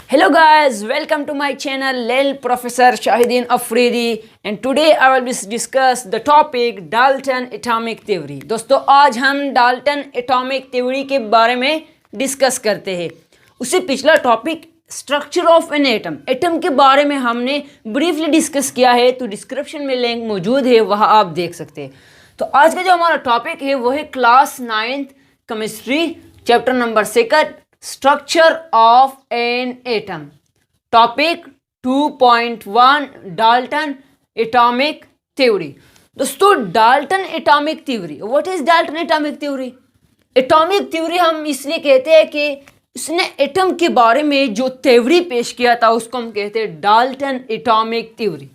Hello guys, welcome to my channel Lil Professor Shahidin Afridi and today I will discuss the topic Dalton Atomic Theory। दोस्तों आज हम Dalton atomic theory के बारे में discuss करते हैं। उससे पिछला topic structure of an atom, atom के बारे में हमने ब्रीफली डिस्कस किया है, तो डिस्क्रिप्शन में लिंक मौजूद है, वहाँ आप देख सकते हैं। तो आज का जो हमारा टॉपिक है वो है class 9th chemistry chapter number 2 structure of an atom, topic 2.1 Dalton atomic theory. दोस्तों Dalton atomic theory, what is Dalton atomic theory? Atomic theory हम इसलिए कहते हैं कि उसने एटम के बारे में जो थ्योरी पेश किया था उसको हम कहते हैं डाल्टन एटॉमिक थ्योरी।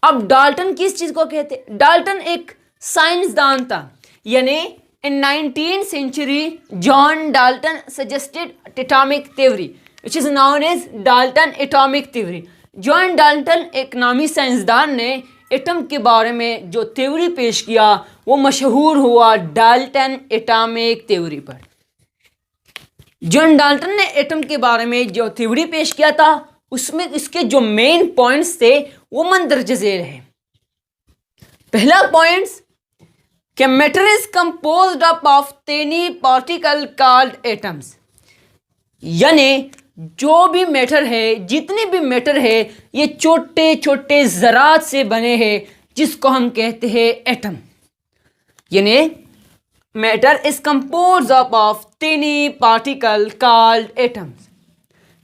अब डाल्टन किस चीज को कहते हैं? डाल्टन एक साइंसदान था, यानी in 19th century John Dalton suggested atomic theory which is known as Dalton atomic theory। John Dalton एक नामी साइंसदान ने एटम के बारे में जो थ्योरी पेश किया वो मशहूर हुआ डाल्टन एटॉमिक थ्योरी पर। जॉन डाल्टन ने एटम के बारे में जो थ्योरी पेश किया था उसमें इसके जो मेन पॉइंट्स थे वो मंदरज झेल है। पहला पॉइंट्स कि matter is composed of tiny particle called atoms, यानी जो भी मैटर है, जितने भी मैटर है, ये छोटे छोटे ज़रात से बने हैं जिसको हम कहते हैं एटम। यानी matter is composed of tiny particle called atoms.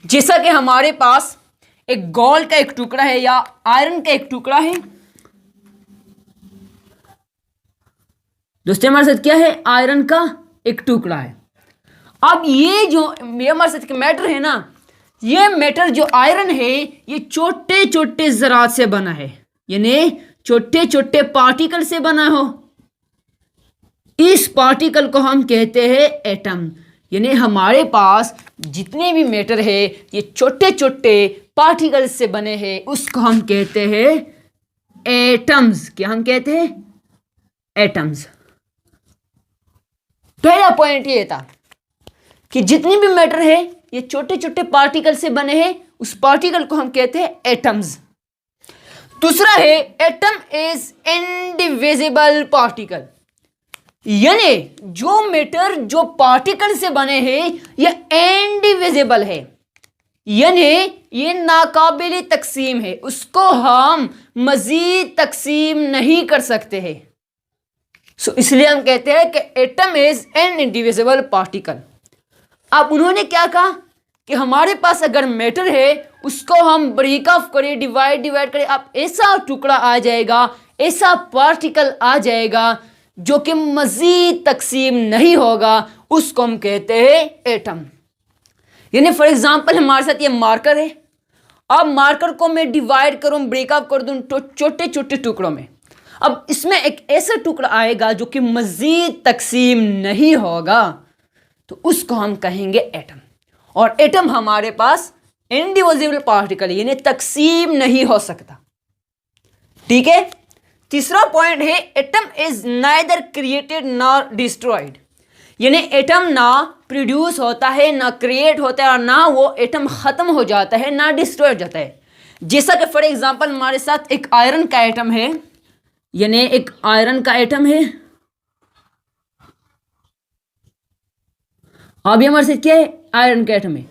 जैसा कि हमारे पास एक गोल्ड का एक टुकड़ा है या आयरन का एक टुकड़ा है। दोस्तों हमारे साथ क्या है? आयरन का एक टुकड़ा है। अब ये हमारे साथ के मैटर है ना, ये मैटर जो आयरन है ये छोटे छोटे ज़रात से बना है, यानी छोटे छोटे पार्टिकल से बना हो। इस पार्टिकल को हम कहते हैं एटम। यानी हमारे पास जितने भी मैटर है ये छोटे छोटे पार्टिकल से बने हैं, उसको हम कहते हैं एटम्स। क्या हम कहते हैं? एटम्स। पहला पॉइंट ये था कि जितनी भी मैटर है ये छोटे छोटे पार्टिकल से बने हैं, उस पार्टिकल को हम कहते हैं एटम्स। दूसरा है एटम इज इनडिविजिबल पार्टिकल, यानी जो मैटर जो पार्टिकल से बने हैं ये इनडिविजिबल है, यानी ये नाकाबिल तकसीम है, उसको हम मजीद तकसीम नहीं कर सकते हैं। इसलिए हम कहते हैं कि atom is an indivisible particle. अब उन्होंने क्या कहा कि हमारे पास अगर मैटर है उसको हम ब्रेक ऑफ करें, डिवाइड करें, अब ऐसा टुकड़ा आ जाएगा, ऐसा पार्टिकल आ जाएगा जो कि मजीद तकसीम नहीं होगा, उसको हम कहते हैं एटम। यानी फॉर एग्जांपल हमारे साथ ये मार्कर है। अब मार्कर को मैं डिवाइड करूं, ब्रेक ऑफ कर दूं छोटे छोटे टुकड़ों में, अब इसमें एक ऐसा टुकड़ा आएगा जो कि मजीद तकसीम नहीं होगा, तो उसको हम कहेंगे एटम। और एटम हमारे पास इनडिविजिबल पार्टिकल है, यानी तकसीम नहीं हो सकता। ठीक है। तीसरा पॉइंट है atom is neither created nor destroyed, यानी एटम ना प्रोड्यूस होता है, ना क्रिएट होता है, और ना वो एटम खत्म हो जाता है, ना डिस्ट्रॉय हो जाता है। जैसा कि फॉर एग्जांपल हमारे साथ एक आयरन का एटम है, यानी एक आयरन का एटम है। अभी हमारे साथ क्या है? आयरन का एटम है।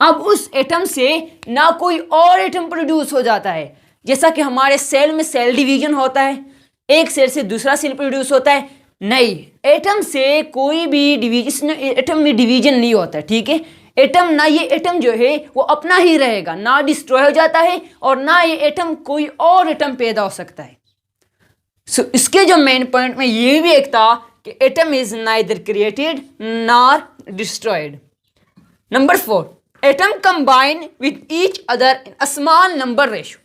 अब उस एटम से ना कोई और एटम प्रोड्यूस हो जाता है, जैसा कि हमारे सेल में सेल डिवीजन होता है, एक सेल से दूसरा सेल प्रोड्यूस होता है। नहीं, एटम से कोई भी डिवीजन, एटम में डिवीजन नहीं होता है। ठीक है। एटम ना, ये एटम जो है वो अपना ही रहेगा, ना डिस्ट्रॉय हो जाता है और ना ये एटम कोई और एटम पैदा हो सकता है। इसके जो मेन पॉइंट में ये भी एक था कि atom is neither created nor destroyed. Number 4, atom combine with each other in a small number ratio.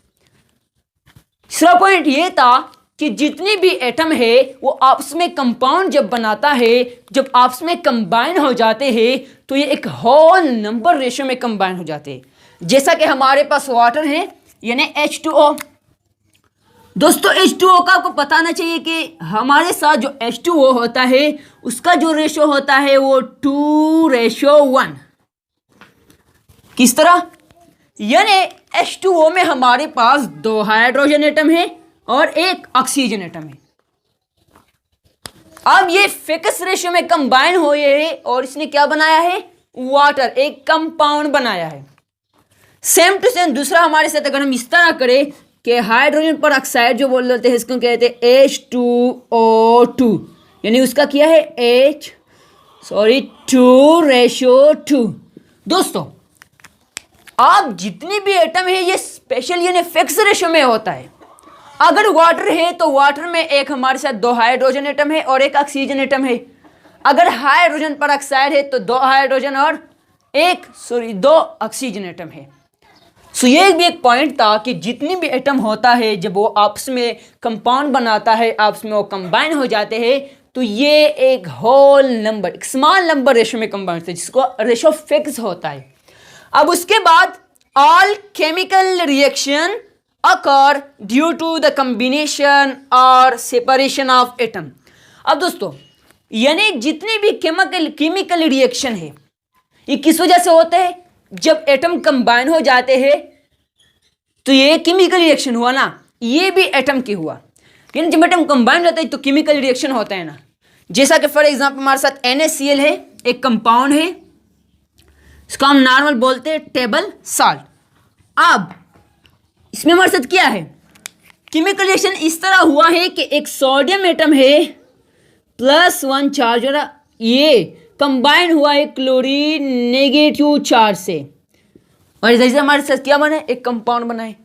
तीसरा पॉइंट ये था कि जितनी भी एटम है वो आपस में कंपाउंड जब बनाता है, जब आपस में कंबाइन हो जाते हैं तो ये एक होल नंबर रेशो में कंबाइन हो जाते हैं। जैसा कि हमारे पास वाटर है, यानी H2O। दोस्तों H2O का आपको बताना चाहिए कि हमारे साथ जो H2O होता है उसका जो रेशो होता है वो 2:1। किस तरह? यानी H2O में हमारे पास 2 हाइड्रोजन एटम है और 1 ऑक्सीजन एटम है। अब ये फिक्स रेशियो में कंबाइन हुए है और इसने क्या बनाया है, वाटर, एक कंपाउंड बनाया है। सेम टू सेम दूसरा हमारे साथ अगर हम इस तरह करें कि हाइड्रोजन पर ऑक्साइड जो बोल रहे थे इसको कहते हैं H2O2, यानी उसका क्या है 2:2। दोस्तों आप जितनी भी एटम है ये स्पेशल यानी फिक्स रेशियो में होता है। अगर वाटर है तो वाटर में एक हमारे साथ 2 हाइड्रोजन एटम है और 1 ऑक्सीजन एटम है। अगर हाइड्रोजन पर ऑक्साइड है तो 2 हाइड्रोजन और 2 ऑक्सीजन एटम है। सो ये भी एक पॉइंट था कि जितनी भी एटम होता है जब वो आपस में कंपाउंड बनाता है, आपस में वो कंबाइन हो जाते हैं, तो ये एक होल नंबर, एक स्मॉल नंबर रेशो में कंबाइन होता है जिसको रेशो फिक्स होता है। अब उसके बाद all chemical reaction occur due to the combination और सेपरेशन ऑफ एटम। अब दोस्तों यानी जितनी भी केमिकल रिएक्शन है ये किस वजह से होते हैं, जब एटम कंबाइन हो जाते हैं तो ये केमिकल रिएक्शन हुआ ना, ये भी एटम के हुआ। यानी जब एटम कंबाइन रहता है तो केमिकल रिएक्शन होता है ना। जैसा कि फॉर एग्जांपल हमारे साथ NaCl है, एक कंपाउंड है, इसको हम नॉर्मल बोलते हैं टेबल सॉल्ट। अब इसमें हमारे साथ क्या है, केमिकल रिएक्शन इस तरह हुआ है कि एक सोडियम एटम है +1 चार्ज और ये कंबाइन हुआ है क्लोरीन नेगेटिव चार्ज से, और जैसे हमारे साथ क्या बना है, एक कंपाउंड बना है।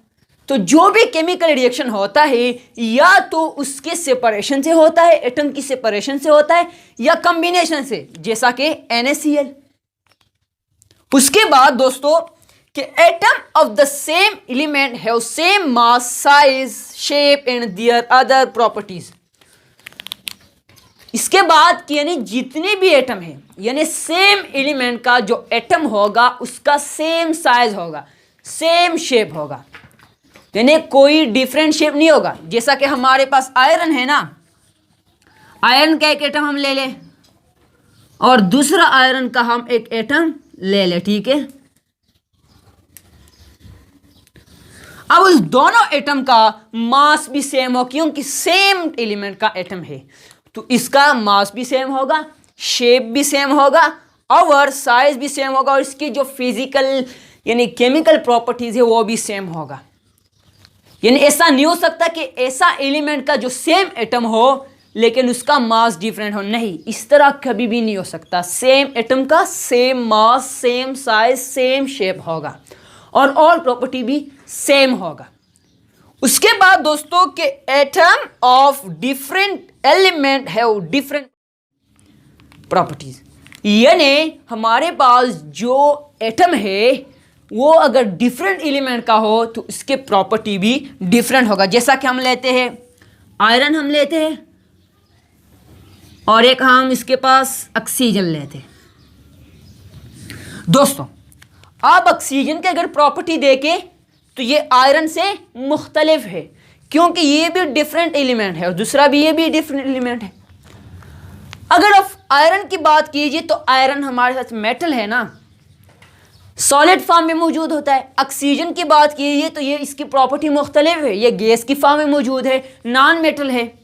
तो जो भी केमिकल रिएक्शन होता है या तो उसके सेपरेशन से होता है, एटम की सेपरेशन से होता है, या कॉम्बिनेशन से, जैसा कि NaCl। उसके बाद दोस्तों कि atom of the same element have same mass, size, shape and their other properties. इसके बाद कि यानी जितने भी एटम है यानी सेम एलिमेंट का जो एटम होगा उसका सेम साइज होगा, सेम शेप होगा, यानी कोई डिफरेंट शेप नहीं होगा। जैसा कि हमारे पास आयरन है ना, आयरन का एक एटम हम ले लें और दूसरा आयरन का हम एक एटम ले लें, ठीक है। अब उस दोनों एटम का मास भी सेम हो क्योंकि सेम एलिमेंट का एटम है, तो इसका मास भी सेम होगा, शेप भी सेम होगा और साइज भी सेम होगा, और इसकी जो फिजिकल यानी केमिकल प्रॉपर्टीज है वो भी सेम होगा। यानी ऐसा नहीं हो सकता कि ऐसा एलिमेंट का जो सेम एटम हो लेकिन उसका मास डिफरेंट हो, नहीं, इस तरह कभी भी नहीं हो सकता। सेम एटम का same mass, same size, same shape होगा और ऑल प्रॉपर्टी भी सेम होगा। उसके बाद दोस्तों के atom of different element have different properties, यानी हमारे पास जो एटम है वो अगर डिफरेंट एलिमेंट का हो तो इसके प्रॉपर्टी भी डिफरेंट होगा। जैसा कि हम लेते हैं आयरन, हम लेते हैं और एक हम इसके पास ऑक्सीजन लेते हैं। दोस्तों अब ऑक्सीजन की अगर प्रॉपर्टी देखें तो ये आयरन से मुख्तलिफ है क्योंकि ये भी डिफरेंट एलिमेंट है और दूसरा भी ये भी डिफरेंट एलिमेंट है। अगर आप आयरन की बात कीजिए तो आयरन हमारे साथ मेटल है ना, सॉलिड फॉर्म में मौजूद होता है। ऑक्सीजन की बात कीजिए तो ये इसकी प्रॉपर्टी मुख्तलिफ है, ये गैस की फॉर्म में मौजूद है, नॉन मेटल है।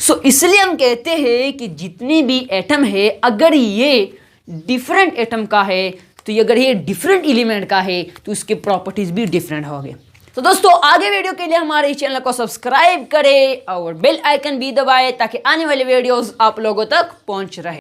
सो इसलिए हम कहते हैं कि जितनी भी एटम है अगर ये डिफरेंट एटम का है तो ये अगर ये डिफरेंट एलिमेंट का है तो उसके प्रॉपर्टीज भी डिफरेंट होंगे। तो दोस्तों आगे वीडियो के लिए हमारे चैनल को सब्सक्राइब करें और बेल आइकन भी दबाएं ताकि आने वाले वीडियोस आप लोगों तक पहुंच रहे।